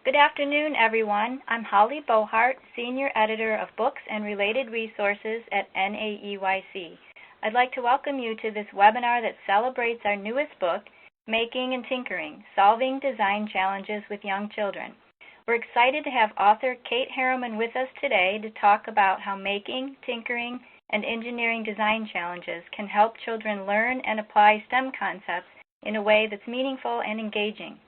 Good afternoon, everyone. I'm Holly Bohart, Senior Editor of Books and Related Resources at NAEYC. I'd like to welcome you to this webinar that celebrates our newest book, Making and Tinkering, Solving Design Challenges with Young Children. We're excited to have author Kate Harriman with us today to talk about how making, tinkering, and engineering design challenges can help children learn and apply STEM concepts in a way that's meaningful and engaging.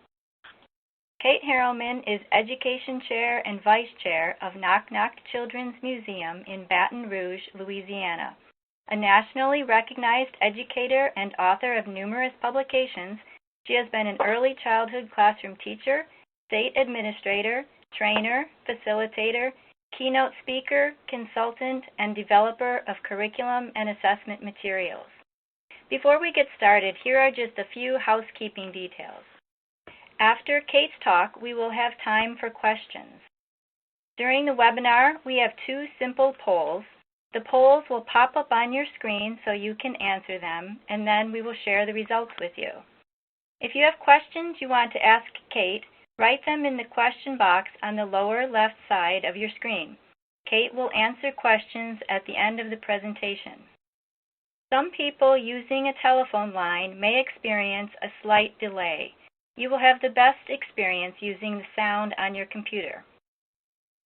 Kate Harriman is Education Chair and Vice Chair of Knock Knock Children's Museum in Baton Rouge, Louisiana. A nationally recognized educator and author of numerous publications, she has been an early childhood classroom teacher, state administrator, trainer, facilitator, keynote speaker, consultant, and developer of curriculum and assessment materials. Before we get started, here are just a few housekeeping details. After Kate's talk, we will have time for questions. During the webinar, we have two simple polls. The polls will pop up on your screen so you can answer them, and then we will share the results with you. If you have questions you want to ask Kate, write them in the question box on the lower left side of your screen. Kate will answer questions at the end of the presentation. Some people using a telephone line may experience a slight delay. You will have the best experience using the sound on your computer.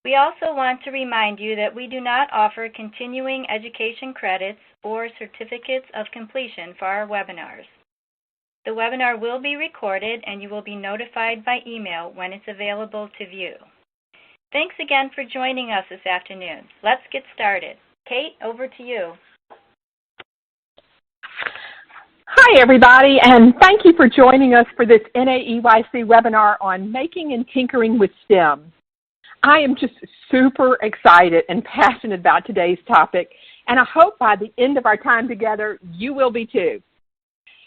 We also want to remind you that we do not offer continuing education credits or certificates of completion for our webinars. The webinar will be recorded and you will be notified by email when it's available to view. Thanks again for joining us this afternoon. Let's get started. Kate, over to you. Hi, everybody, and thank you for joining us for this NAEYC webinar on Making and Tinkering with STEM. I am just super excited and passionate about today's topic, and I hope by the end of our time together, you will be too.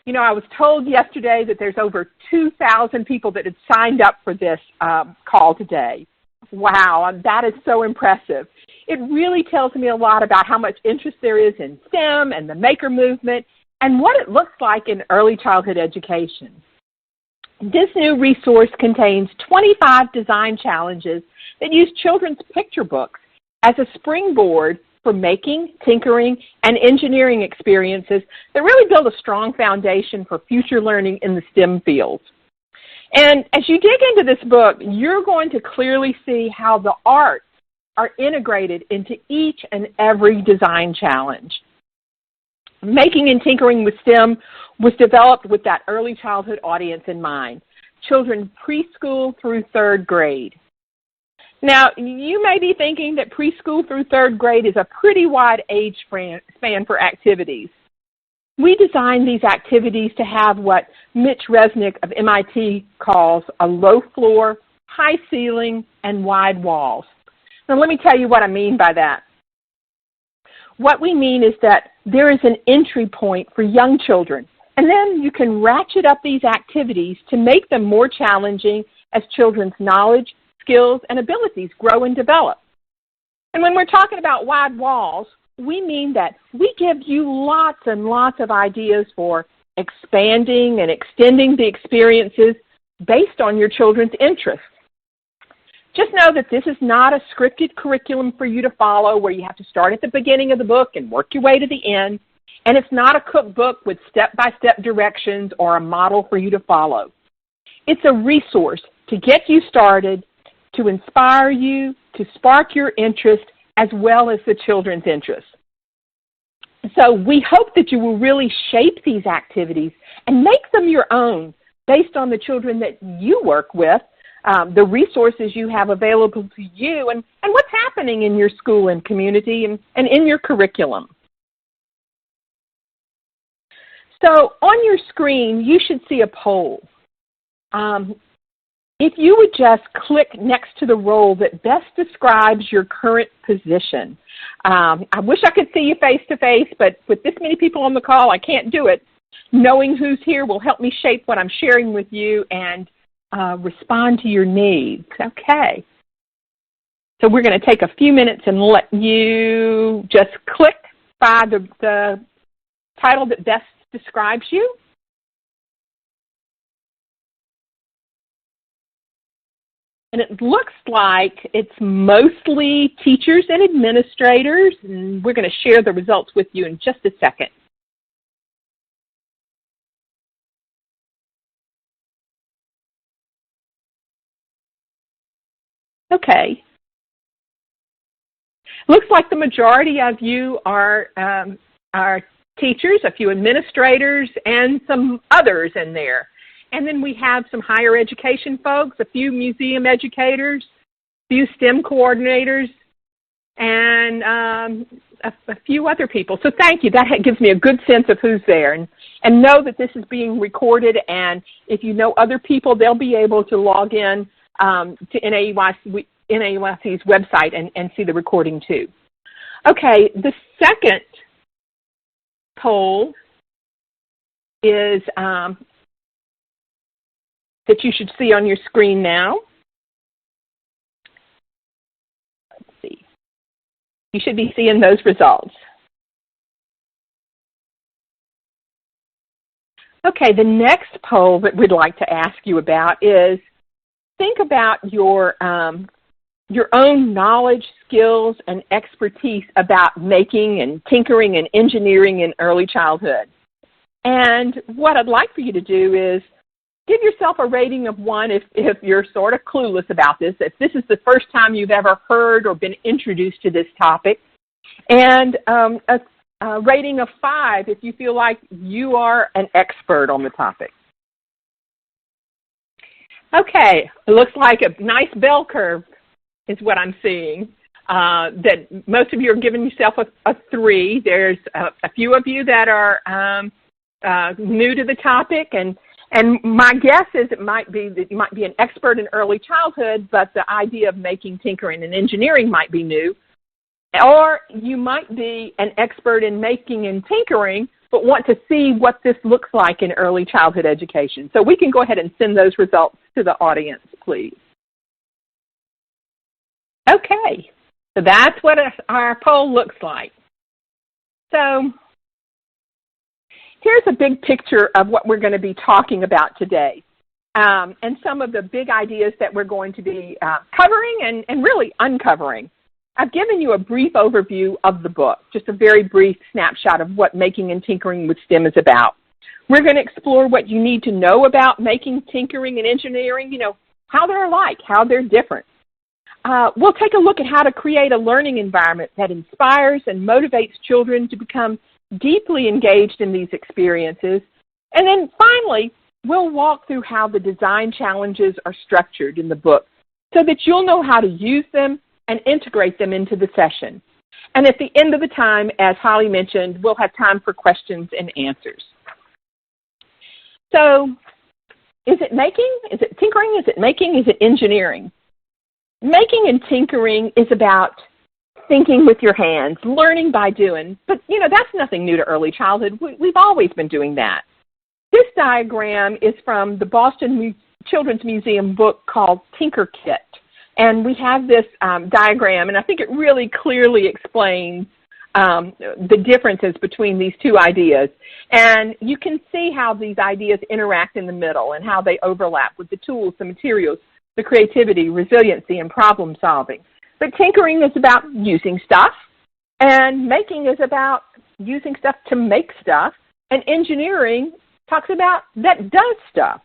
You know, I was told yesterday that there's over 2,000 people that had signed up for this call today. Wow, that is so impressive. It really tells me a lot about how much interest there is in STEM and the maker movement, and what it looks like in early childhood education. This new resource contains 25 design challenges that use children's picture books as a springboard for making, tinkering, and engineering experiences that really build a strong foundation for future learning in the STEM fields. And as you dig into this book, you're going to clearly see how the arts are integrated into each and every design challenge. Making and Tinkering with STEM was developed with that early childhood audience in mind, children preschool through third grade. Now, you may be thinking that preschool through third grade is a pretty wide age span for activities. We designed these activities to have what Mitch Resnick of MIT calls a low floor, high ceiling, and wide walls. Now, let me tell you what I mean by that. What we mean is that there is an entry point for young children, and then you can ratchet up these activities to make them more challenging as children's knowledge, skills, and abilities grow and develop. And when we're talking about wide walls, we mean that we give you lots and lots of ideas for expanding and extending the experiences based on your children's interests. Just know that this is not a scripted curriculum for you to follow where you have to start at the beginning of the book and work your way to the end. And it's not a cookbook with step-by-step directions or a model for you to follow. It's a resource to get you started, to inspire you, to spark your interest, as well as the children's interests. So we hope that you will really shape these activities and make them your own based on the children that you work with, the resources you have available to you, and what's happening in your school and community and in your curriculum. So on your screen, you should see a poll. If you would just click next to the role that best describes your current position. I wish I could see you face-to-face, but with this many people on the call, I can't do it. Knowing who's here will help me shape what I'm sharing with you and respond to your needs. Okay. So we're going to take a few minutes and let you just click by the title that best describes you. And it looks like it's mostly teachers and administrators, and we're going to share the results with you in just a second. Okay. Looks like the majority of you are teachers, a few administrators, and some others in there. And then we have some higher education folks, a few museum educators, a few STEM coordinators, and a few other people. So thank you. That gives me a good sense of who's there. And know that this is being recorded, and if you know other people, they'll be able to log in to NAEYC's website and see the recording too. Okay, the second poll is that you should see on your screen now. Let's see. You should be seeing those results. Okay, the next poll that we'd like to ask you about is think about your own knowledge, skills, and expertise about making and tinkering and engineering in early childhood. And what I'd like for you to do is give yourself a rating of 1 if you're sort of clueless about this, if this is the first time you've ever heard or been introduced to this topic, and a rating of 5 if you feel like you are an expert on the topic. Okay, it looks like a nice bell curve is what I'm seeing. That most of you are giving yourself a 3. There's a few of you that are new to the topic, and my guess is it might be that you might be an expert in early childhood, but the idea of making, tinkering, and engineering might be new. Or you might be an expert in making and tinkering, but want to see what this looks like in early childhood education. So we can go ahead and send those results to the audience, please. Okay, so that's what our poll looks like. So here's a big picture of what we're going to be talking about today, and some of the big ideas that we're going to be covering and really uncovering. I've given you a brief overview of the book, just a very brief snapshot of what Making and Tinkering with STEM is about. We're going to explore what you need to know about making, tinkering, and engineering, you know, how they're alike, how they're different. We'll take a look at how to create a learning environment that inspires and motivates children to become deeply engaged in these experiences. And then finally, we'll walk through how the design challenges are structured in the book so that you'll know how to use them and integrate them into the session. And at the end of the time, as Holly mentioned, we'll have time for questions and answers. So, is it making? Is it tinkering? Is it making? Is it engineering? Making and tinkering is about thinking with your hands, learning by doing. But, you know, that's nothing new to early childhood. We've always been doing that. This diagram is from the Boston Children's Museum book called Tinker Kit. And we have this diagram, and I think it really clearly explains the differences between these two ideas. And you can see how these ideas interact in the middle and how they overlap with the tools, the materials, the creativity, resiliency, and problem solving. But tinkering is about using stuff, and making is about using stuff to make stuff, and engineering talks about that does stuff.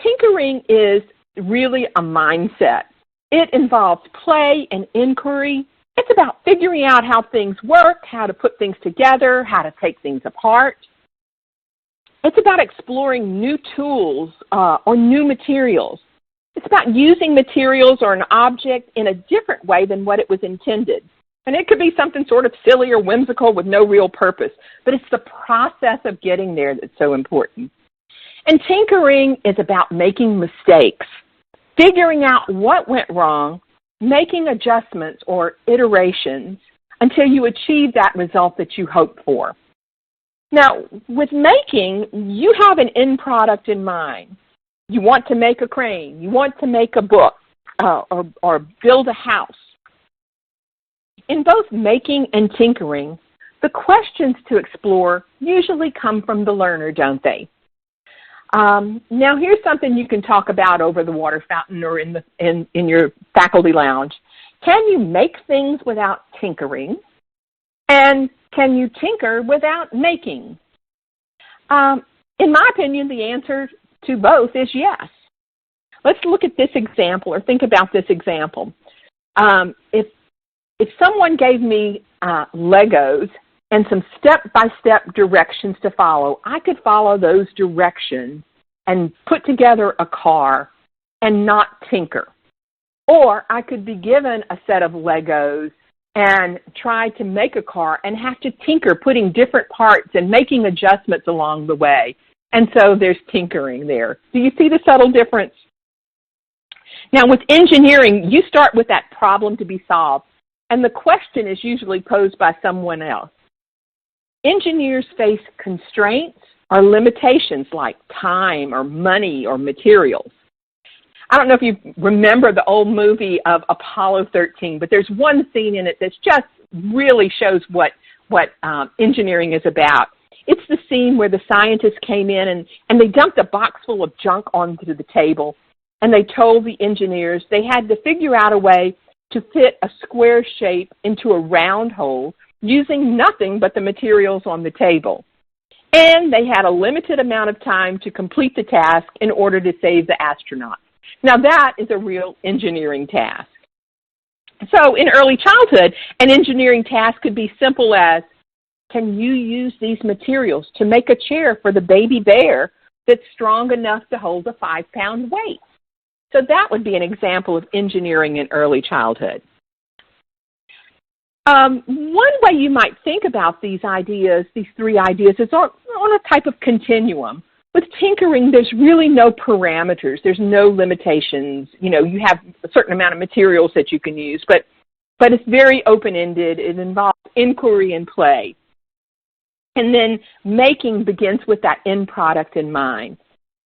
Tinkering is really a mindset. It involves play and inquiry. It's about figuring out how things work, how to put things together, how to take things apart. It's about exploring new tools or new materials. It's about using materials or an object in a different way than what it was intended. And it could be something sort of silly or whimsical with no real purpose, but it's the process of getting there that's so important. And tinkering is about making mistakes, figuring out what went wrong, making adjustments or iterations until you achieve that result that you hoped for. Now, with making, you have an end product in mind. You want to make a crane. You want to make a book or build a house. In both making and tinkering, the questions to explore usually come from the learner, don't they? Now, here's something you can talk about over the water fountain or in your faculty lounge. Can you make things without tinkering? And can you tinker without making? In my opinion, the answer to both is yes. Let's look at this example or think about this example. If someone gave me Legos and some step-by-step directions to follow, I could follow those directions and put together a car and not tinker. Or I could be given a set of Legos and try to make a car and have to tinker, putting different parts and making adjustments along the way. And so there's tinkering there. Do you see the subtle difference? Now, with engineering, you start with that problem to be solved, and the question is usually posed by someone else. Engineers face constraints or limitations like time or money or materials. I don't know if you remember the old movie of Apollo 13, but there's one scene in it that just really shows what engineering is about. It's the scene where the scientists came in and they dumped a box full of junk onto the table, and they told the engineers they had to figure out a way to fit a square shape into a round hole using nothing but the materials on the table. And they had a limited amount of time to complete the task in order to save the astronauts. Now that is a real engineering task. So in early childhood, an engineering task could be simple as, can you use these materials to make a chair for the baby bear that's strong enough to hold a 5-pound weight? So that would be an example of engineering in early childhood. One way you might think about these ideas, these three ideas, is on a type of continuum. With tinkering, there's really no parameters. There's no limitations. You know, you have a certain amount of materials that you can use, but it's very open-ended. It involves inquiry and play. And then making begins with that end product in mind.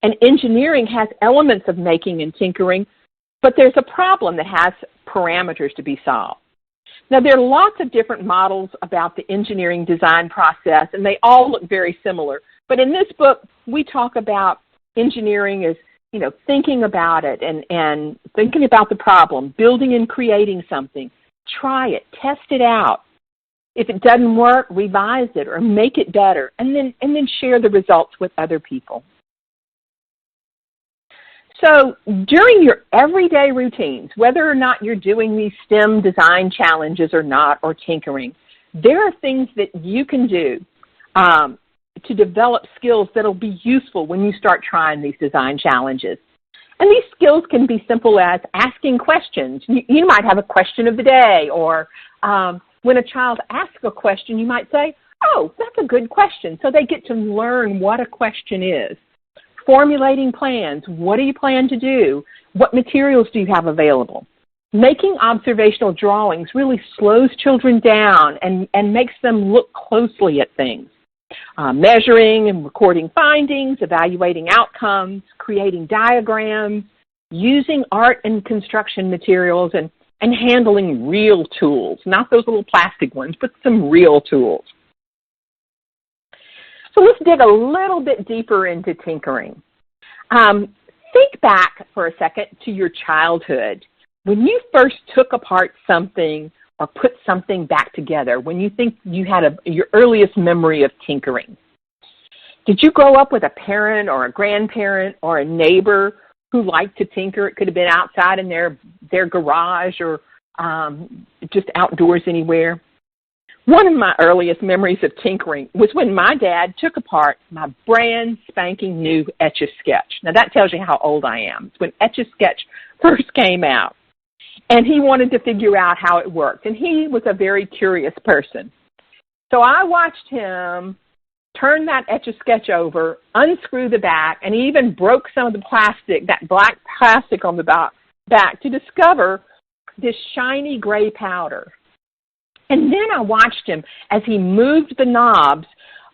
And engineering has elements of making and tinkering, but there's a problem that has parameters to be solved. Now, there are lots of different models about the engineering design process, and they all look very similar. But in this book, we talk about engineering as, you know, thinking about it and thinking about the problem, building and creating something. Try it, test it out. If it doesn't work, revise it or make it better, and then share the results with other people. So during your everyday routines, whether or not you're doing these STEM design challenges or not, or tinkering, there are things that you can do to develop skills that will be useful when you start trying these design challenges. And these skills can be simple as asking questions. You might have a question of the day, or when a child asks a question, you might say, oh, that's a good question. So they get to learn what a question is. Formulating plans. What do you plan to do? What materials do you have available? Making observational drawings really slows children down and makes them look closely at things. Measuring and recording findings, evaluating outcomes, creating diagrams, using art and construction materials, and handling real tools, not those little plastic ones, but some real tools. So let's dig a little bit deeper into tinkering. Think back for a second to your childhood. When you first took apart something or put something back together, when you think you had your earliest memory of tinkering, did you grow up with a parent or a grandparent or a neighbor who liked to tinker? It could have been outside in their garage or just outdoors anywhere. One of my earliest memories of tinkering was when my dad took apart my brand spanking new Etch-a-Sketch. Now that tells you how old I am. It's when Etch-a-Sketch first came out. And he wanted to figure out how it worked. And he was a very curious person. So I watched him turn that Etch-a-Sketch over, unscrew the back, and he even broke some of the plastic, that black plastic on the back, to discover this shiny gray powder. And then I watched him as he moved the knobs,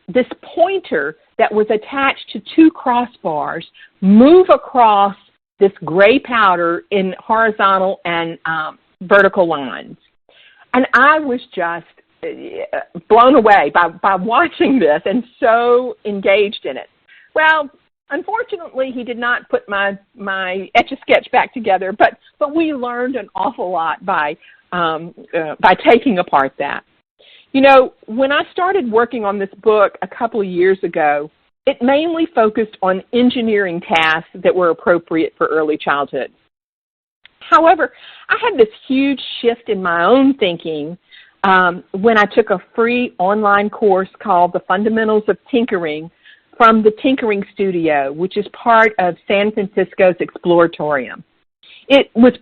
this pointer that was attached to two crossbars move across this gray powder in horizontal and vertical lines. And I was just blown away by watching this and so engaged in it. Well, Unfortunately, he did not put my Etch-a-Sketch back together, but we learned an awful lot by taking apart that. You know, when I started working on this book a couple of years ago, it mainly focused on engineering tasks that were appropriate for early childhood. However, I had this huge shift in my own thinking when I took a free online course called The Fundamentals of Tinkering from the Tinkering Studio, which is part of San Francisco's Exploratorium. It was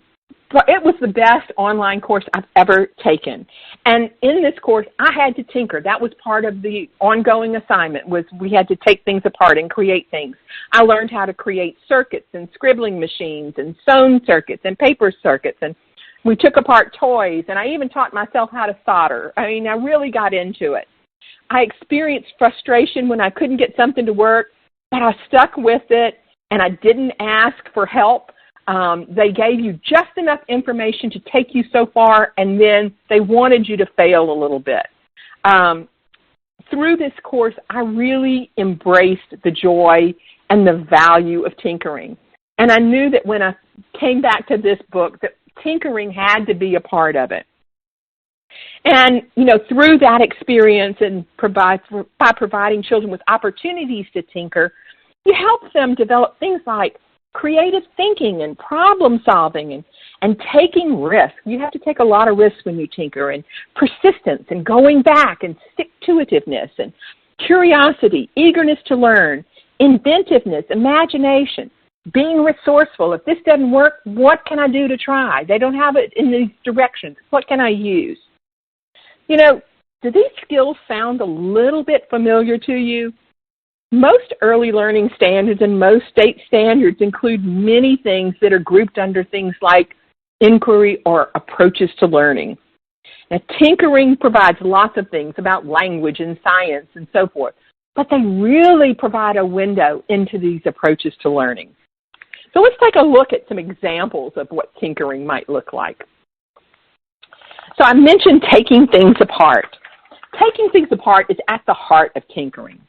the best online course I've ever taken. And in this course, I had to tinker. That was part of the ongoing assignment, was we had to take things apart and create things. I learned how to create circuits and scribbling machines and sewn circuits and paper circuits. And we took apart toys, and I even taught myself how to solder. I mean, I really got into it. I experienced frustration when I couldn't get something to work, but I stuck with it, and I didn't ask for help. They gave you just enough information to take you so far, and then they wanted you to fail a little bit. Through this course, I really embraced the joy and the value of tinkering. And I knew that when I came back to this book, that tinkering had to be a part of it. And, you know, through that experience and by providing children with opportunities to tinker, you help them develop things like creative thinking and problem solving and taking risks. You have to take a lot of risks when you tinker, and persistence and going back and stick-to-itiveness and curiosity, eagerness to learn, inventiveness, imagination, being resourceful. If this doesn't work, what can I do to try? They don't have it in these directions. What can I use? You know, do these skills sound a little bit familiar to you? Most early learning standards and most state standards include many things that are grouped under things like inquiry or approaches to learning. Now, tinkering provides lots of things about language and science and so forth, but they really provide a window into these approaches to learning. So let's take a look at some examples of what tinkering might look like. So I mentioned taking things apart. Taking things apart is at the heart of tinkering.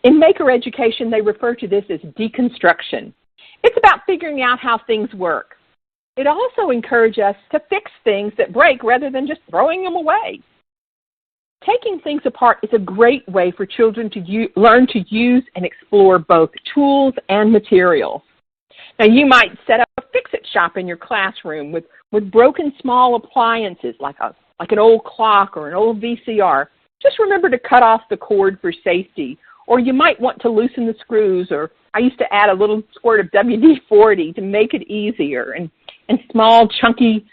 In maker education, they refer to this as deconstruction. It's about figuring out how things work. It also encourages us to fix things that break rather than just throwing them away. Taking things apart is a great way for children to learn to use and explore both tools and materials. Now, you might set up a fix-it shop in your classroom with broken small appliances like an old clock or an old VCR. Just remember to cut off the cord for safety. Or you might want to loosen the screws, or I used to add a little squirt of WD-40 to make it easier, and small chunky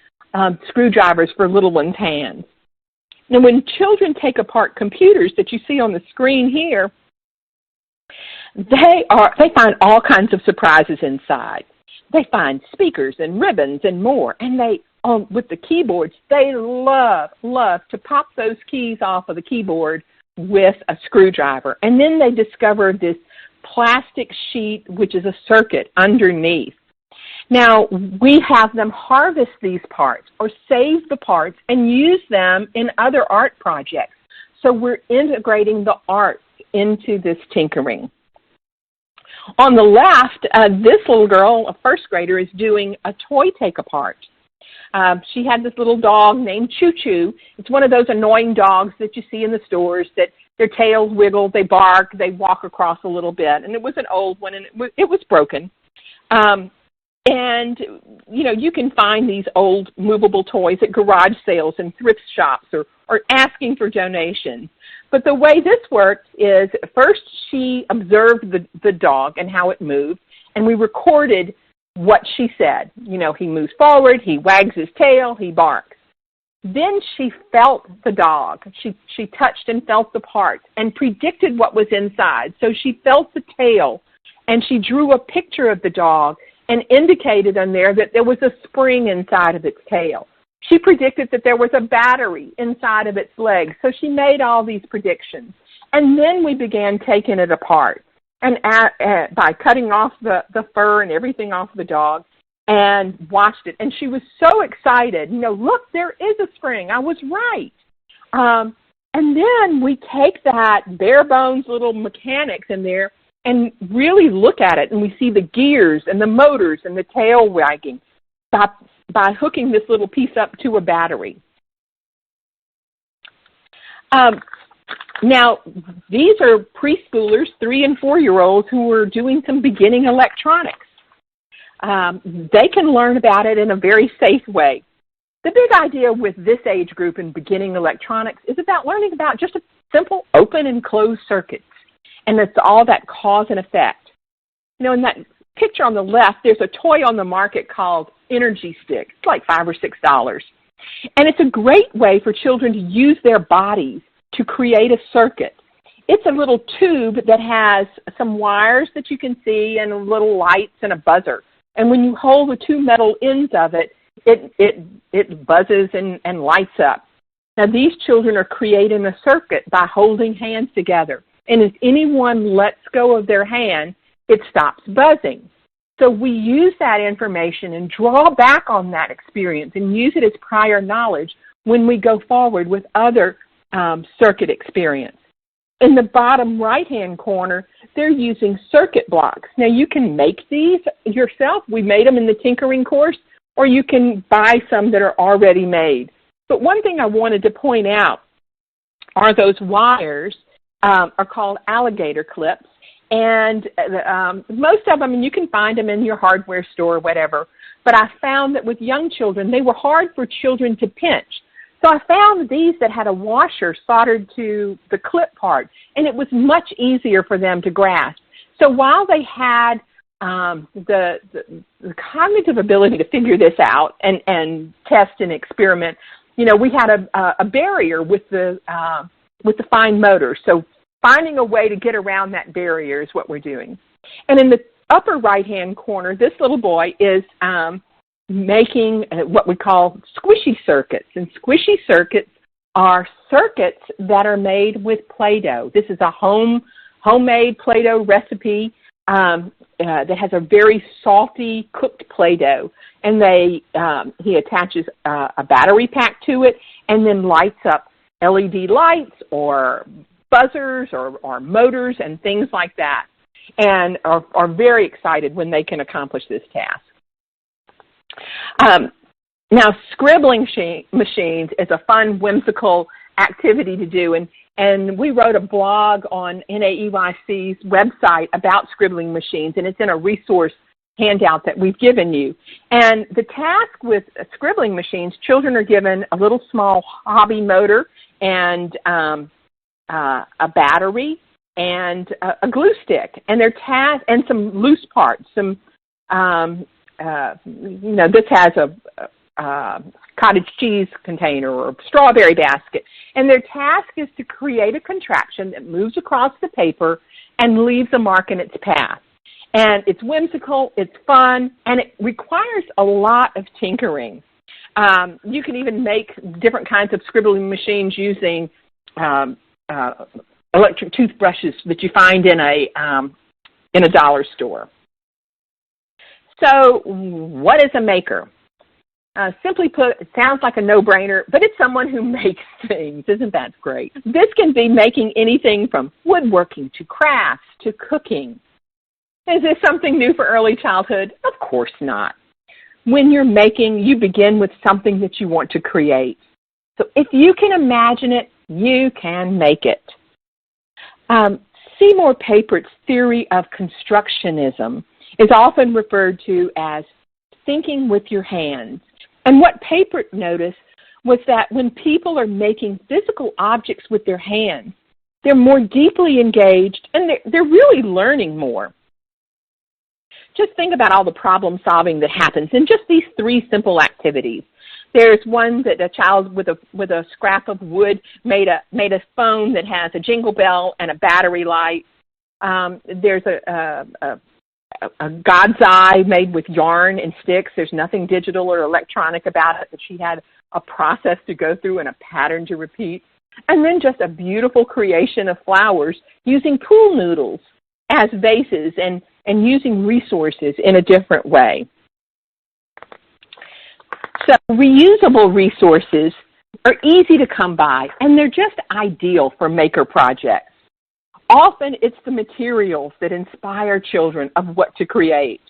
screwdrivers for little ones' hands. Now, when children take apart computers that you see on the screen here, they find all kinds of surprises inside. They find speakers and ribbons and more, and with the keyboards, they love to pop those keys off of the keyboard with a screwdriver. And then they discover this plastic sheet, which is a circuit underneath. Now, we have them harvest these parts or save the parts and use them in other art projects. So we're integrating the arts into this tinkering. On the left, this little girl, a first grader, is doing a toy take-apart. She had this little dog named Choo Choo. It's one of those annoying dogs that you see in the stores that their tails wiggle, they bark, they walk across a little bit. And it was an old one, and it was broken. And, you know, you can find these old movable toys at garage sales and thrift shops or asking for donations. But the way this worked is first she observed the dog and how it moved, and we recorded what she said. You know, he moves forward, he wags his tail, he barks. Then she felt the dog. She touched and felt the parts and predicted what was inside. So she felt the tail, and she drew a picture of the dog and indicated on there that there was a spring inside of its tail. She predicted that there was a battery inside of its legs. So she made all these predictions. And then we began taking it apart and by cutting off the fur and everything off the dog and watched it. And she was so excited. You know, look, there is a spring. I was right. And then we take that bare bones little mechanics in there and really look at it, and we see the gears and the motors and the tail wagging by hooking this little piece up to a battery. Now, these are preschoolers, 3- and 4-year-olds, who are doing some beginning electronics. They can learn about it in a very safe way. The big idea with this age group in beginning electronics is about learning about just a simple open and closed circuits, and it's all that cause and effect. You know, in that picture on the left, there's a toy on the market called Energy Stick. It's like $5 or $6. And it's a great way for children to use their bodies to create a circuit. It's a little tube that has some wires that you can see and little lights and a buzzer. And when you hold the two metal ends of it, it buzzes and lights up. Now, these children are creating a circuit by holding hands together. And if anyone lets go of their hand, it stops buzzing. So we use that information and draw back on that experience and use it as prior knowledge when we go forward with other circuit experience. In the bottom right-hand corner, they're using circuit blocks. Now, you can make these yourself. We made them in the tinkering course, or you can buy some that are already made. But one thing I wanted to point out are those wires are called alligator clips. And most of them, and you can find them in your hardware store or whatever, but I found that with young children, they were hard for children to pinch. So I found these that had a washer soldered to the clip part, and it was much easier for them to grasp. So while they had the cognitive ability to figure this out and test and experiment, you know, we had a barrier with the fine motor. So finding a way to get around that barrier is what we're doing. And in the upper right-hand corner, this little boy is making what we call squishy circuits. And squishy circuits are circuits that are made with Play-Doh. This is a homemade Play-Doh recipe that has a very salty cooked Play-Doh. And he attaches a battery pack to it and then lights up LED lights or buzzers or motors and things like that, and are very excited when they can accomplish this task. Now, Scribbling Machines is a fun, whimsical activity to do, and we wrote a blog on NAEYC's website about Scribbling Machines, and it's in a resource handout that we've given you. And the task with Scribbling Machines, children are given a little small hobby motor and a battery and a glue stick, and their task, and some loose parts. Some, you know, this has a cottage cheese container or a strawberry basket, and their task is to create a contraption that moves across the paper and leaves a mark in its path. And it's whimsical, it's fun, and it requires a lot of tinkering. You can even make different kinds of scribbling machines using electric toothbrushes that you find in a dollar store. So what is a maker? Simply put, it sounds like a no-brainer, but it's someone who makes things. Isn't that great? This can be making anything from woodworking to crafts to cooking. Is this something new for early childhood? Of course not. When you're making, you begin with something that you want to create. So if you can imagine it, you can make it. Seymour Papert's theory of constructionism is often referred to as thinking with your hands. And what Papert noticed was that when people are making physical objects with their hands, they're more deeply engaged and they're really learning more. Just think about all the problem solving that happens in just these 3 simple activities. There's one that a child with a scrap of wood made a phone that has a jingle bell and a battery light. There's a God's eye made with yarn and sticks. There's nothing digital or electronic about it, but she had a process to go through and a pattern to repeat. And then just a beautiful creation of flowers using pool noodles as vases and using resources in a different way. So reusable resources are easy to come by, and they're just ideal for maker projects. often it's the materials that inspire children of what to create.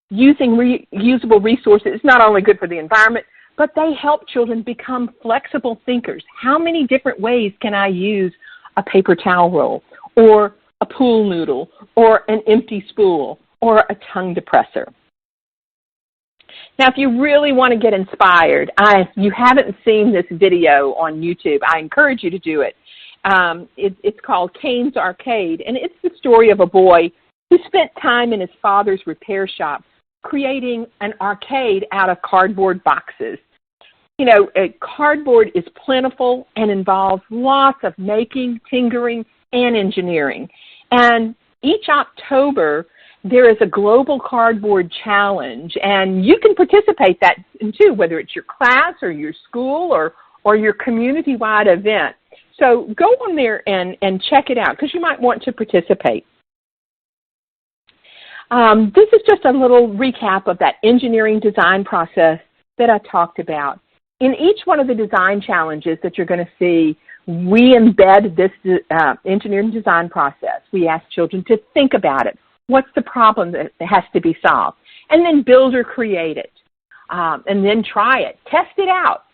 Using reusable resources is not only good for the environment, but they help children become flexible thinkers. How many different ways can I use a paper towel roll, or a pool noodle, or an empty spool, or a tongue depressor? Now, if you really want to get inspired, you haven't seen this video on YouTube, I encourage you to do it. It's called Kane's Arcade, and it's the story of a boy who spent time in his father's repair shop creating an arcade out of cardboard boxes. You know, cardboard is plentiful and involves lots of making, tinkering, and engineering. And each October, there is a global cardboard challenge, and you can participate that in too, whether it's your class or your school or your community-wide event. So go on there and check it out, because you might want to participate. This is just a little recap of that engineering design process that I talked about. In each one of the design challenges that you're going to see, we embed this engineering design process. We ask children to think about it. What's the problem that has to be solved? And then build or create it. And then try it. Test it out.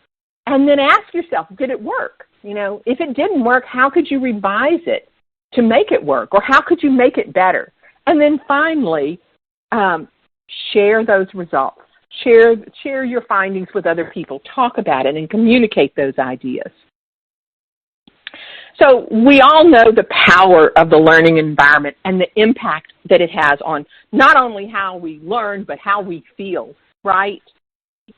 And then ask yourself, did it work? You know, if it didn't work, how could you revise it to make it work? Or how could you make it better? And then finally, share those results. Share your findings with other people. Talk about it and communicate those ideas. So we all know the power of the learning environment and the impact that it has on not only how we learn, but how we feel, right?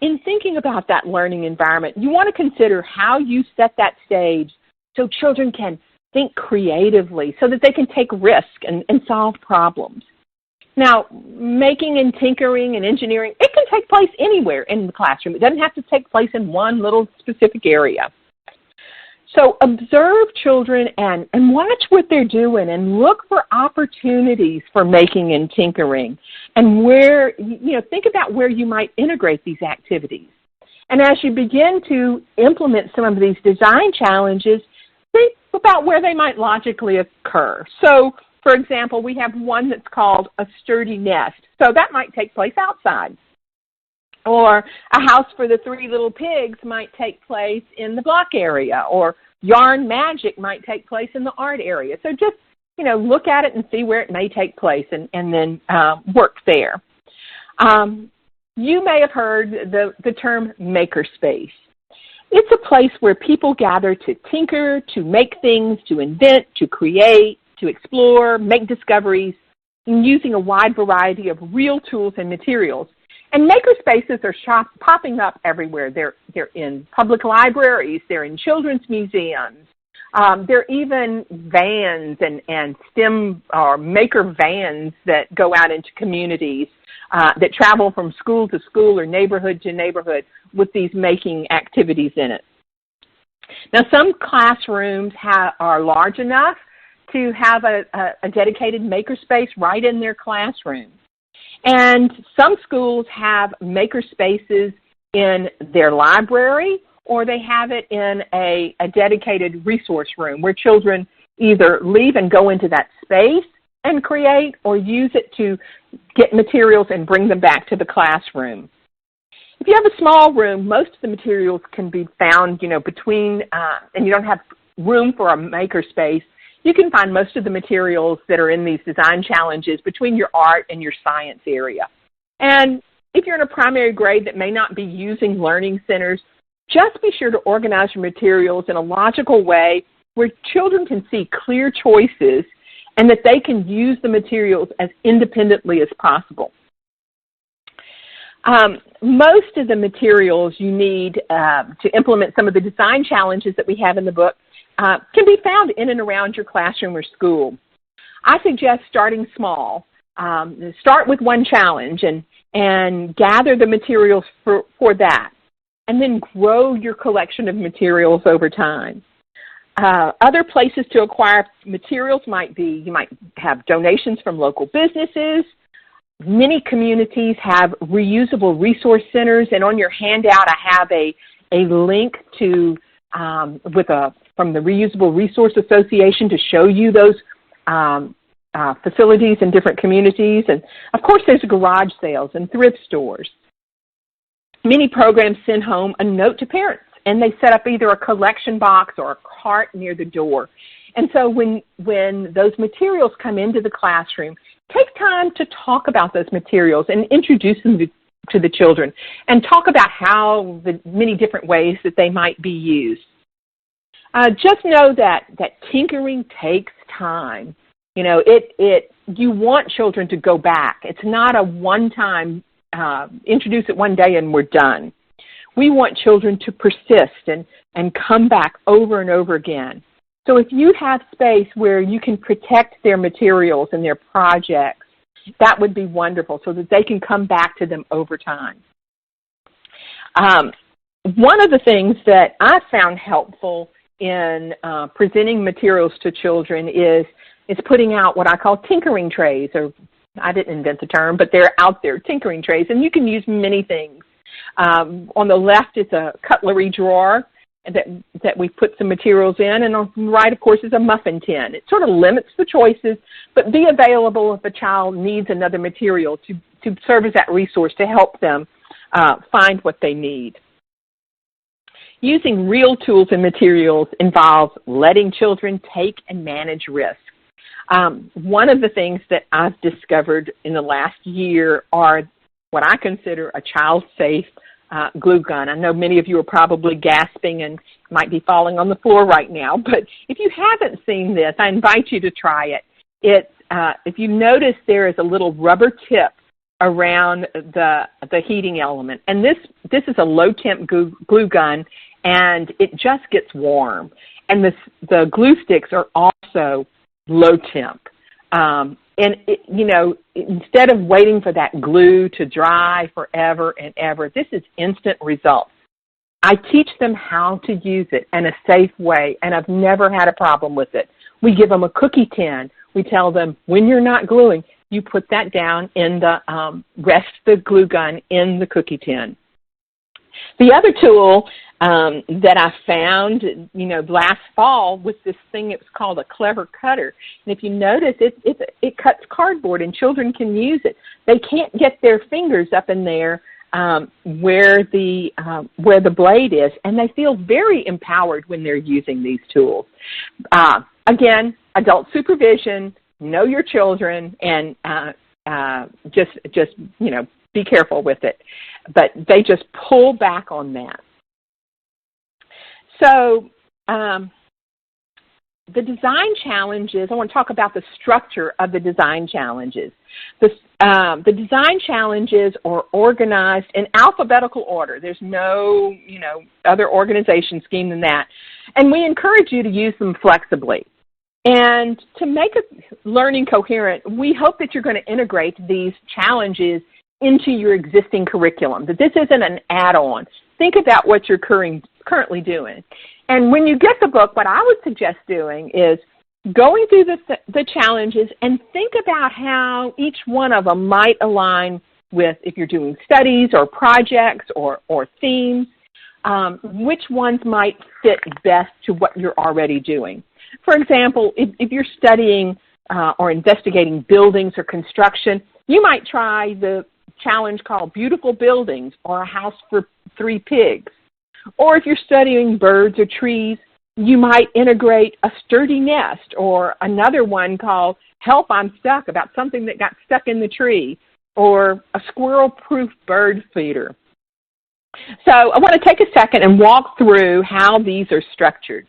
In thinking about that learning environment, you want to consider how you set that stage so children can think creatively, so that they can take risk and solve problems. Now, making and tinkering and engineering, it can take place anywhere in the classroom. It doesn't have to take place in one little specific area. So observe children and watch what they're doing, and look for opportunities for making and tinkering, and think about where you might integrate these activities. And as you begin to implement some of these design challenges, think about where they might logically occur. So, for example, we have one that's called a sturdy nest. So that might take place outside. Or a house for the three little pigs might take place in the block area. Or yarn magic might take place in the art area. So just, look at it and see where it may take place, and then work there. You may have heard the term makerspace. It's a place where people gather to tinker, to make things, to invent, to create, to explore, make discoveries, using a wide variety of real tools and materials. And makerspaces are popping up everywhere. They're in public libraries. They're in children's museums. There are even vans and STEM or maker vans that go out into communities that travel from school to school or neighborhood to neighborhood with these making activities in it. Now, some classrooms are large enough to have a dedicated makerspace right in their classroom. And some schools have makerspaces in their library, or they have it in a dedicated resource room where children either leave and go into that space and create, or use it to get materials and bring them back to the classroom. If you have a small room, most of the materials can be found, between, and you don't have room for a makerspace, you can find most of the materials that are in these design challenges between your art and your science area. And if you're in a primary grade that may not be using learning centers, just be sure to organize your materials in a logical way where children can see clear choices and that they can use the materials as independently as possible. Most of the materials you need to implement some of the design challenges that we have in the book can be found in and around your classroom or school. I suggest starting small. Start with one challenge and gather the materials for that, and then grow your collection of materials over time. Other places to acquire materials might be, you might have donations from local businesses. Many communities have reusable resource centers, and on your handout I have a link to from the Reusable Resource Association to show you those facilities in different communities. And, of course, there's garage sales and thrift stores. Many programs send home a note to parents, and they set up either a collection box or a cart near the door. And so when those materials come into the classroom, take time to talk about those materials and introduce them to the children and talk about how the many different ways that they might be used. Just know that tinkering takes time. You know, you want children to go back. It's not a one-time, introduce it one day and we're done. We want children to persist and come back over and over again. So if you have space where you can protect their materials and their projects, that would be wonderful so that they can come back to them over time. One of the things that I found helpful in presenting materials to children is putting out what I call tinkering trays, or I didn't invent the term, but they're out there, tinkering trays, and you can use many things. On the left is a cutlery drawer that we put some materials in, and on the right, of course, is a muffin tin. It sort of limits the choices, but be available if a child needs another material to serve as that resource to help them find what they need. Using real tools and materials involves letting children take and manage risk. One of the things that I've discovered in the last year are what I consider a child-safe glue gun. I know many of you are probably gasping and might be falling on the floor right now, but if you haven't seen this, I invite you to try it. If you notice, there is a little rubber tip around the heating element, and this is a low-temp glue gun, and it just gets warm. And the glue sticks are also low temp. And, instead of waiting for that glue to dry forever and ever, this is instant results. I teach them how to use it in a safe way, and I've never had a problem with it. We give them a cookie tin. We tell them, when you're not gluing, you put that down in rest the glue gun in the cookie tin. The other tool that I found, last fall was this thing. It was called a clever cutter. And if you notice, it cuts cardboard, and children can use it. They can't get their fingers up in there where the blade is, and they feel very empowered when they're using these tools. Again, adult supervision. Know your children, and just be careful with it. But they just pull back on that. So the design challenges, I want to talk about the structure of the design challenges. The design challenges are organized in alphabetical order. There's no, other organization scheme than that. And we encourage you to use them flexibly. And to make learning coherent, we hope that you're going to integrate these challenges into your existing curriculum, that this isn't an add-on. Think about what you're currently doing. And when you get the book, what I would suggest doing is going through the challenges and think about how each one of them might align with, if you're doing studies or projects or themes, which ones might fit best to what you're already doing. For example, if you're studying or investigating buildings or construction, you might try the challenge called Beautiful Buildings or A House for Three Pigs. Or if you're studying birds or trees, you might integrate a sturdy nest, or another one called Help, I'm Stuck, about something that got stuck in the tree, or a squirrel-proof bird feeder. So I want to take a second and walk through how these are structured.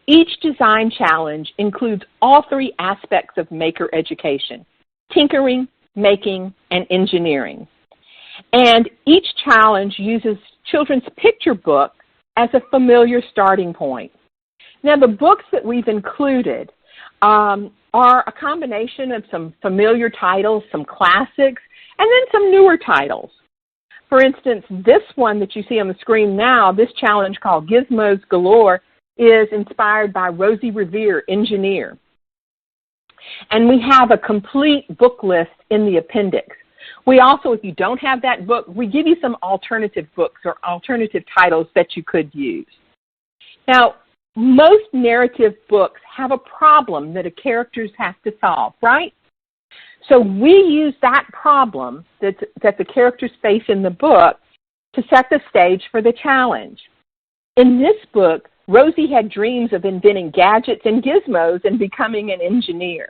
Each design challenge includes all three aspects of maker education: tinkering, making, and engineering. And each challenge uses children's picture book as a familiar starting point. Now, the books that we've included are a combination of some familiar titles, some classics, and then some newer titles. For instance, this one that you see on the screen now, this challenge called Gizmos Galore, is inspired by Rosie Revere, engineer. And we have a complete book list in the appendix. We also, if you don't have that book, we give you some alternative books or alternative titles that you could use. Now, most narrative books have a problem that a character has to solve, right? So we use that problem that the characters face in the book to set the stage for the challenge. In this book, Rosie had dreams of inventing gadgets and gizmos and becoming an engineer.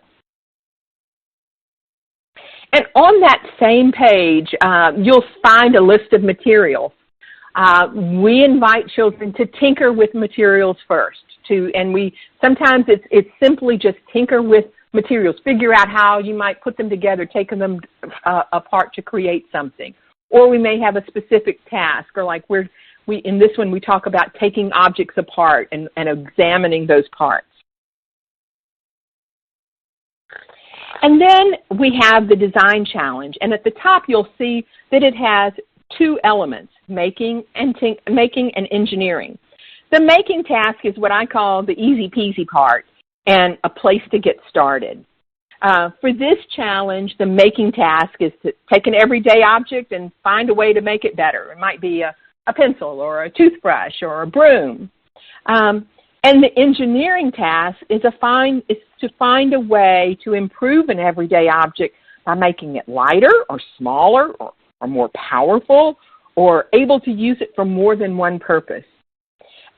And on that same page, you'll find a list of materials. We invite children to tinker with materials first. Sometimes it's simply just tinker with materials, figure out how you might put them together, taking them apart to create something. Or we may have a specific task, or like in this one we talk about taking objects apart and examining those parts. And then we have the design challenge, and at the top you'll see that it has two elements, making and engineering. The making task is what I call the easy peasy part and a place to get started. For this challenge, the making task is to take an everyday object and find a way to make it better. It might be a pencil or a toothbrush or a broom. And the engineering task is to find a way to improve an everyday object by making it lighter or smaller or more powerful or able to use it for more than one purpose.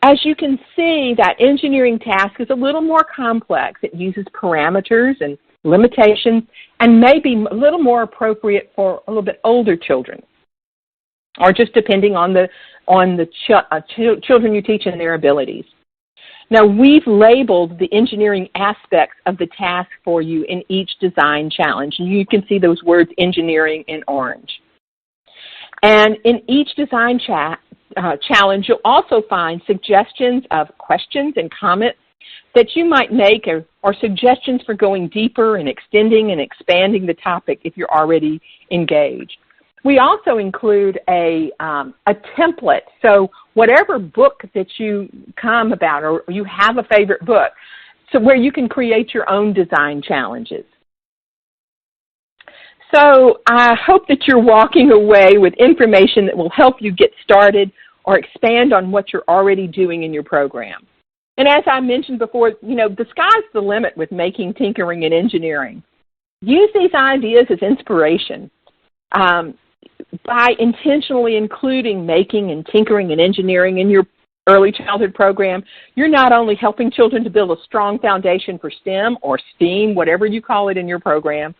As you can see, that engineering task is a little more complex. It uses parameters and limitations and may be a little more appropriate for a little bit older children, or just depending on the children you teach and their abilities. Now, we've labeled the engineering aspects of the task for you in each design challenge. You can see those words engineering in orange. And in each design challenge, you'll also find suggestions of questions and comments that you might make or suggestions for going deeper and extending and expanding the topic if you're already engaged. We also include a template. So whatever book that you come about or you have a favorite book, so where you can create your own design challenges. So I hope that you're walking away with information that will help you get started or expand on what you're already doing in your program. And as I mentioned before, the sky's the limit with making, tinkering, and engineering. Use these ideas as inspiration. By intentionally including making and tinkering and engineering in your early childhood program, you're not only helping children to build a strong foundation for STEM or STEAM, whatever you call it in your program,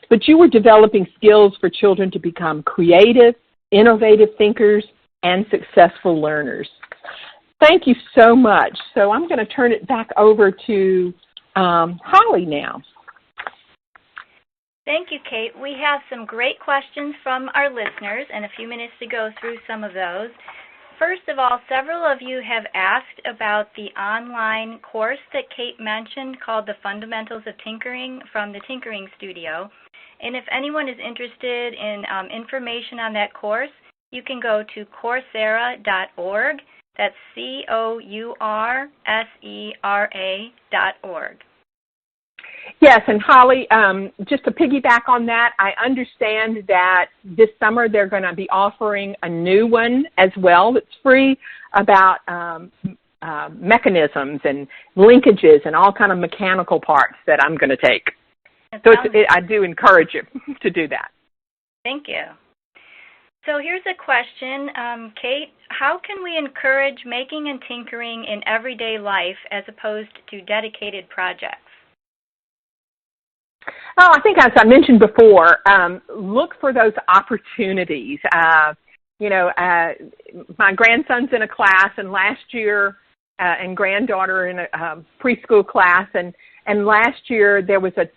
but you are developing skills for children to become creative, innovative thinkers, and successful learners. Thank you so much. So I'm going to turn it back over to Holly now. Thank you, Kate. We have some great questions from our listeners and a few minutes to go through some of those. First of all, several of you have asked about the online course that Kate mentioned called The Fundamentals of Tinkering from the Tinkering Studio. And if anyone is interested in information on that course, you can go to Coursera.org. That's Coursera.org. Yes, and Holly, just to piggyback on that, I understand that this summer they're going to be offering a new one as well that's free about mechanisms and linkages and all kind of mechanical parts that I'm going to take. So I do encourage you to do that. Thank you. So here's a question, Kate. How can we encourage making and tinkering in everyday life as opposed to dedicated projects? Oh, I think as I mentioned before, look for those opportunities. My grandson's in a class, and last year, and granddaughter in a preschool class, and last year there was a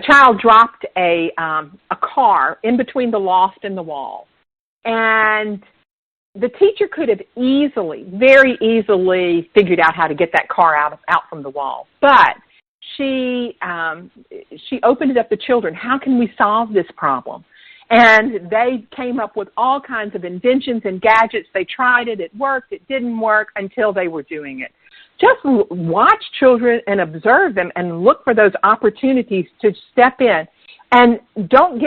child dropped a car in between the loft and the wall, and the teacher could have very easily figured out how to get that car out from the wall, but she opened it up to children. How can we solve this problem? And they came up with all kinds of inventions and gadgets. They tried it. It worked. It didn't work until they were doing it. Just watch children and observe them and look for those opportunities to step in. And don't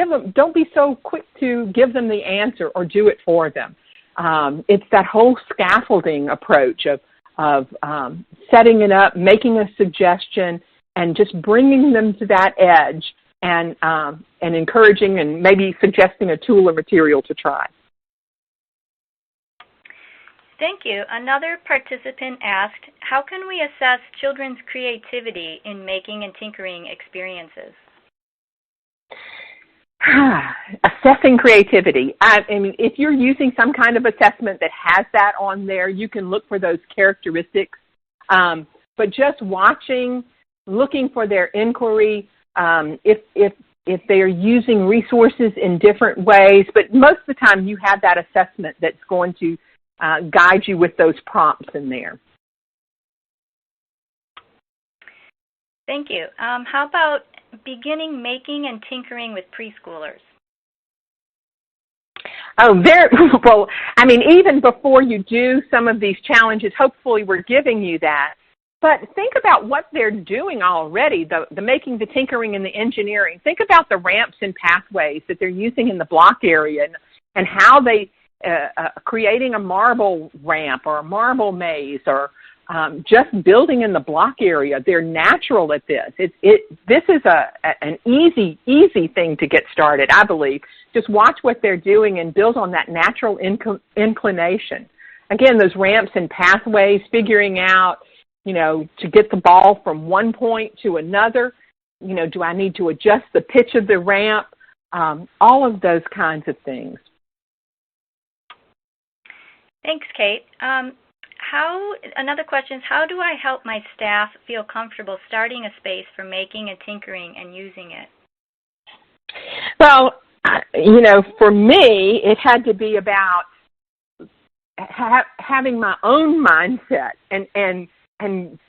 be so quick to give them the answer or do it for them. It's that whole scaffolding approach of setting it up, making a suggestion, and just bringing them to that edge and encouraging and maybe suggesting a tool or material to try. Thank you. Another participant asked, how can we assess children's creativity in making and tinkering experiences? Assessing creativity. I mean, if you're using some kind of assessment that has that on there, you can look for those characteristics. But just watching, looking for their inquiry, if they're using resources in different ways, but most of the time you have that assessment that's going to guide you with those prompts in there. Thank you. How about beginning making and tinkering with preschoolers? Oh, well, I mean, even before you do some of these challenges, hopefully we're giving you that. But think about what they're doing already, the making, the tinkering, and the engineering. Think about the ramps and pathways that they're using in the block area and how they creating a marble ramp or a marble maze or just building in the block area. They're natural at this. This is an easy thing to get started, I believe. Just watch what they're doing and build on that natural inclination. Again, those ramps and pathways, figuring out, to get the ball from one point to another. Do I need to adjust the pitch of the ramp? All of those kinds of things. Thanks, Kate. Another question is, how do I help my staff feel comfortable starting a space for making and tinkering and using it? Well, for me, it had to be about having my own mindset and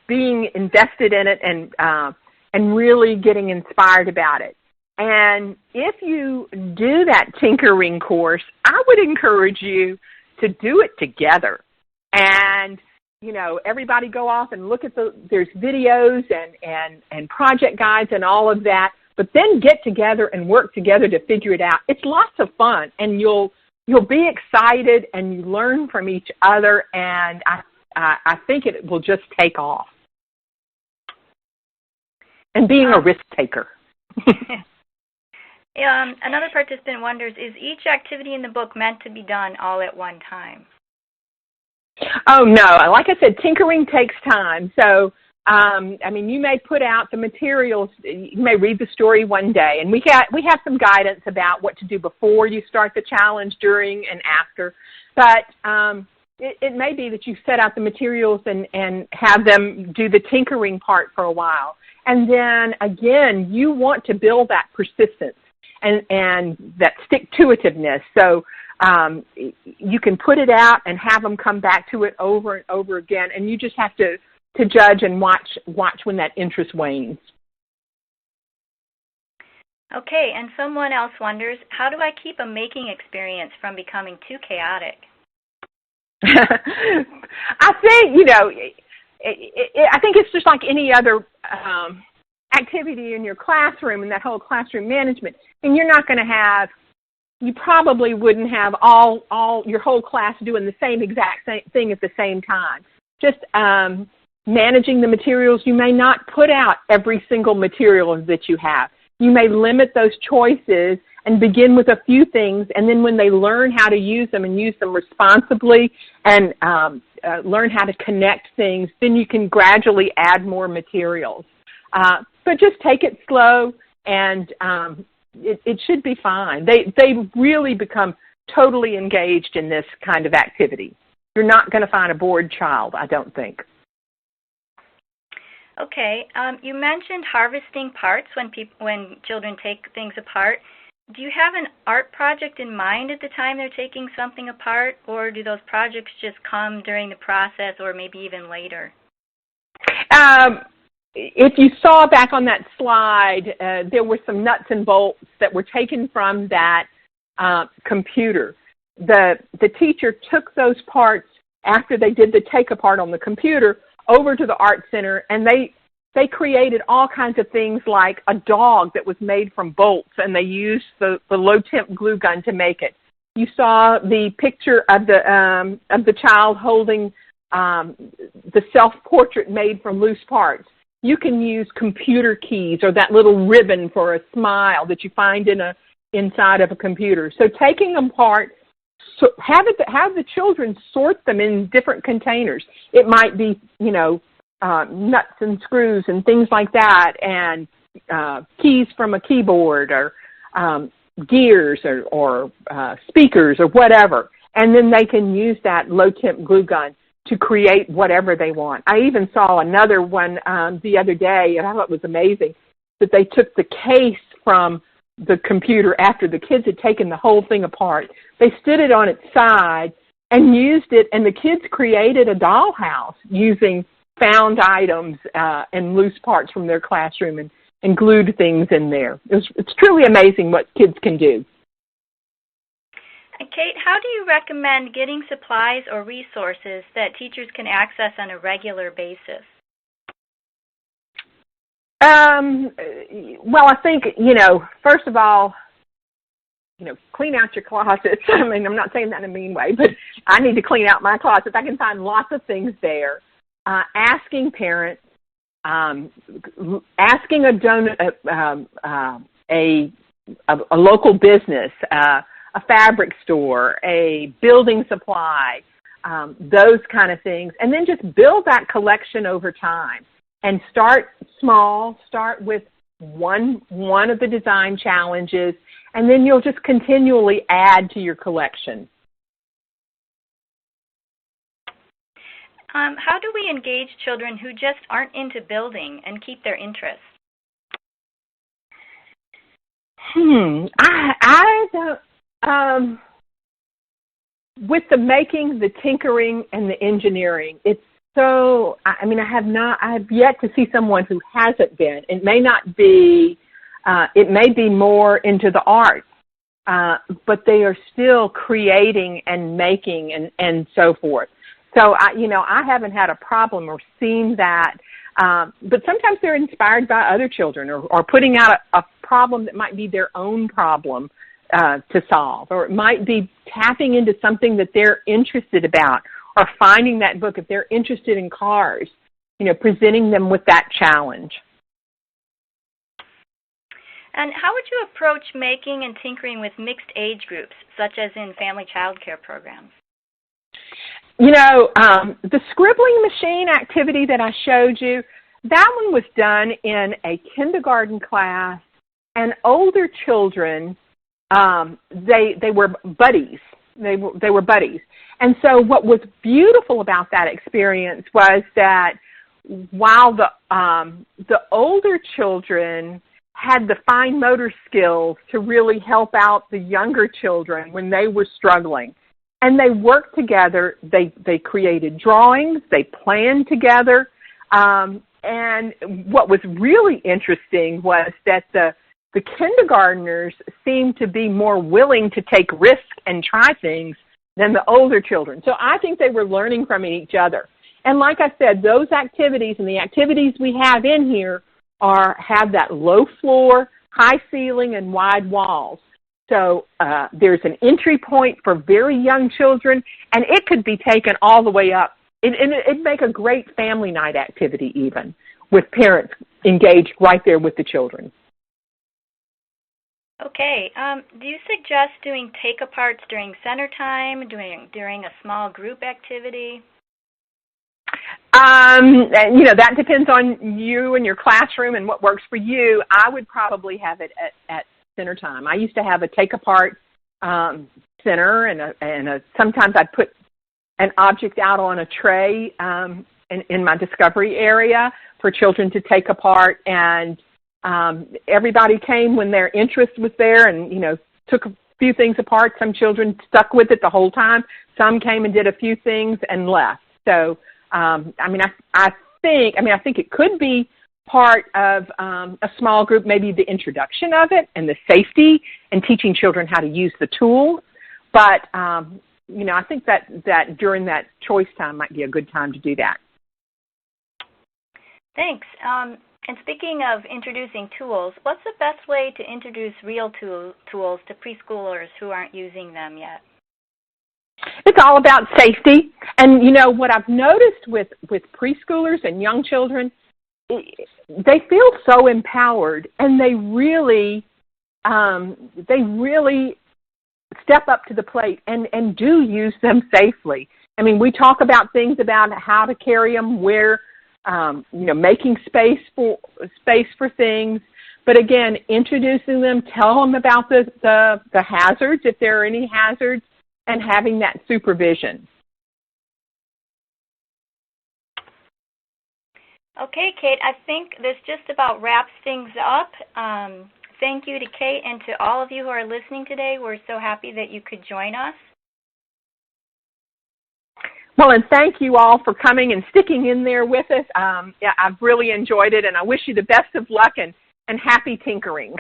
being invested in it and really getting inspired about it. And if you do that tinkering course, I would encourage you to do it together. And, everybody go off and look at there's videos and project guides and all of that, but then get together and work together to figure it out. It's lots of fun, and you'll be excited and you learn from each other, and I think it will just take off. And being a risk taker. Another participant wonders, is each activity in the book meant to be done all at one time? Oh, no. Like I said, tinkering takes time. So, you may put out the materials. You may read the story one day, and we have some guidance about what to do before you start the challenge, during, and after. But it may be that you set out the materials and have them do the tinkering part for a while. And then, again, you want to build that persistence and that stick-to-itiveness. So you can put it out and have them come back to it over and over again, and you just have to judge and watch when that interest wanes. Okay, and someone else wonders, how do I keep a making experience from becoming too chaotic? I think, I think it's just like any other activity in your classroom and that whole classroom management. And you're not going to have, you probably wouldn't have all your whole class doing the same exact thing at the same time. Just managing the materials. You may not put out every single material that you have. You may limit those choices and begin with a few things, and then when they learn how to use them and use them responsibly and learn how to connect things, then you can gradually add more materials. But just take it slow, and it should be fine. They really become totally engaged in this kind of activity. You're not going to find a bored child, I don't think. Okay. You mentioned harvesting parts when children take things apart. Do you have an art project in mind at the time they're taking something apart, or do those projects just come during the process or maybe even later? If you saw back on that slide, there were some nuts and bolts that were taken from that computer. The teacher took those parts after they did the take apart on the computer over to the art center, and they created all kinds of things like a dog that was made from bolts, and they used the low-temp glue gun to make it. you saw the picture of the child holding the self-portrait made from loose parts. You can use computer keys or that little ribbon for a smile that you find inside of a computer. So taking them apart, so have the children sort them in different containers. It might be, nuts and screws and things like that, and keys from a keyboard, or gears, or speakers, or whatever. And then they can use that low-temp glue gun to create whatever they want. I even saw another one the other day, and I thought it was amazing, that they took the case from the computer after the kids had taken the whole thing apart. They stood it on its side and used it, and the kids created a dollhouse using found items and loose parts from their classroom and glued things in there. It's truly amazing what kids can do. Kate, how do you recommend getting supplies or resources that teachers can access on a regular basis? Well, I think, first of all, clean out your closets. I mean, I'm not saying that in a mean way, but I need to clean out my closets. I can find lots of things there. Asking parents, asking a local business, a fabric store, a building supply, those kind of things, and then just build that collection over time. And start small, start with one of the design challenges, and then you'll just continually add to your collection. How do we engage children who just aren't into building and keep their interest? I don't, with the making, the tinkering, and the engineering, it's so, I have yet to see someone who hasn't been. It may not be, it may be more into the arts, but they are still creating and making and so forth. So, I haven't had a problem or seen that, but sometimes they're inspired by other children or putting out a problem that might be their own problem to solve, or it might be tapping into something that they're interested about, or finding that book if they're interested in cars, presenting them with that challenge. And how would you approach making and tinkering with mixed age groups, such as in family child care programs? The Scribbling Machine activity that I showed you, that one was done in a kindergarten class, and older children, they were buddies. They were buddies. And so what was beautiful about that experience was that while the older children had the fine motor skills to really help out the younger children when they were struggling, and they worked together, they created drawings, they planned together, and what was really interesting was that the kindergartners seemed to be more willing to take risks and try things than the older children. So I think they were learning from each other. And like I said, those activities and the activities we have in here have that low floor, high ceiling, and wide walls. So there's an entry point for very young children, and it could be taken all the way up. It'd make a great family night activity even, with parents engaged right there with the children. Okay. Do you suggest doing take-aparts during center time, during a small group activity? That depends on you and your classroom and what works for you. I would probably have it at center time. I used to have a take-apart center, and sometimes I'd put an object out on a tray in my discovery area for children to take apart, and everybody came when their interest was there and, took a few things apart. Some children stuck with it the whole time. Some came and did a few things and left. So, I think it could be part of a small group, maybe the introduction of it and the safety and teaching children how to use the tools. But, I think that during that choice time might be a good time to do that. Thanks. And speaking of introducing tools, what's the best way to introduce real tools to preschoolers who aren't using them yet? It's all about safety. And, you know, what I've noticed with preschoolers and young children, they feel so empowered, and they really step up to the plate and do use them safely. I mean, we talk about things about how to carry them, where, you know, making space for things. But again, introducing them, tell them about the hazards, if there are any hazards, and having that supervision. Okay, Kate, I think this just about wraps things up. Thank you to Kate and to all of you who are listening today. We're so happy that you could join us. Well, and thank you all for coming and sticking in there with us. Yeah, I've really enjoyed it, and I wish you the best of luck and happy tinkering.